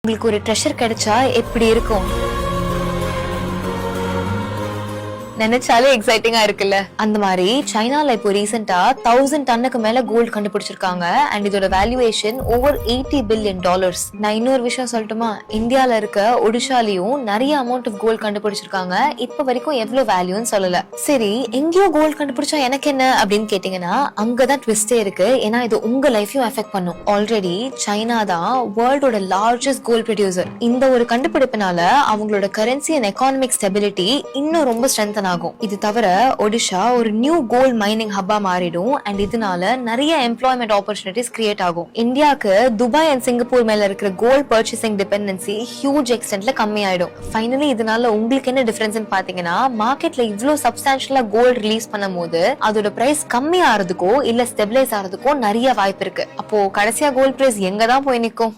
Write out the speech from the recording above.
உங்களுக்கு ஒரு ட்ரெஷர் கிடைச்சா எப்படி இருக்கும்? நினைச்சாலே எக்ஸைட்டிங்கா இருக்குல்ல. அந்த மாதிரி சைனால இப்போ ரீசெண்டா 1000 டன்னுக்கு மேல கோல்ட் கண்டுபிடிச்சிருக்காங்க. அண்ட் இதோட வேல்யூவேஷன் ஓவர் $80 பில்லியன். நான் இன்னொரு விஷயம் சொல்லட்டுமா? இந்தியால இருக்க ஒடிஷாலையும் நிறைய அமௌண்ட் ஆஃப் கோல்ட் கண்டுபிடிச்சிருக்காங்க. இப்ப வரைக்கும் எவ்வளவு வேல்யூன்னு சொல்லல. சரி, எங்கேயோ கோல்ட் கண்டுபிடிச்சா எனக்கு என்ன அப்படின்னு கேட்டீங்கன்னா, அங்கதான் ட்விஸ்டே இருக்கு. ஏன்னா இது உங்க லைஃபையும் எஃபெக்ட் பண்ணும். ஆல்ரெடி சைனா தான் வேர்ல்டோட லார்ஜஸ்ட் கோல்ட் ப்ரொடியூசர். இந்த ஒரு கண்டுபிடிப்பினால அவங்களோட கரன்சி அண்ட் எக்கானமிக் ஸ்டெபிலிட்டி இன்னும் ரொம்ப ஸ்ட்ரென்த் ஆகும். இது தவிர ஒடிஷா ஒரு நியூ கோல்ட் மைனிங் ஹப்பா மாறிடும். அண்ட் இதனால நிறைய எம்ப்ளாய்மெண்ட் ஆப்பர்ச்சுனிட்டிஸ் கிரியேட் ஆகும். இந்தியாவுக்கு துபாய் அண்ட் சிங்கப்பூர் மேல இருக்கிற கோல்ட் பர்ச்சேசிங் டிபெண்டன்சி ஹியூஜ் எக்ஸ்டென்ட்ல கம்மி ஆயிடும். ஃபைனலி இதனால உங்களுக்கு என்ன டிஃபரன்ஸ் பாத்தீங்கன்னா, மார்க்கெட்ல இவ்வளவு சப்ஸ்டான்ஷியலா கோல்ட் ரிலீஸ் பண்ணும் போது அதோட பிரைஸ் கம்மி ஆறதுக்கோ இல்ல ஸ்டெபிலைஸ் ஆறதுக்கோ நிறைய வாய்ப்பு இருக்கு. அப்போ கடைசியா கோல்ட் பிரைஸ் எங்க தான் போய் நிக்கும்?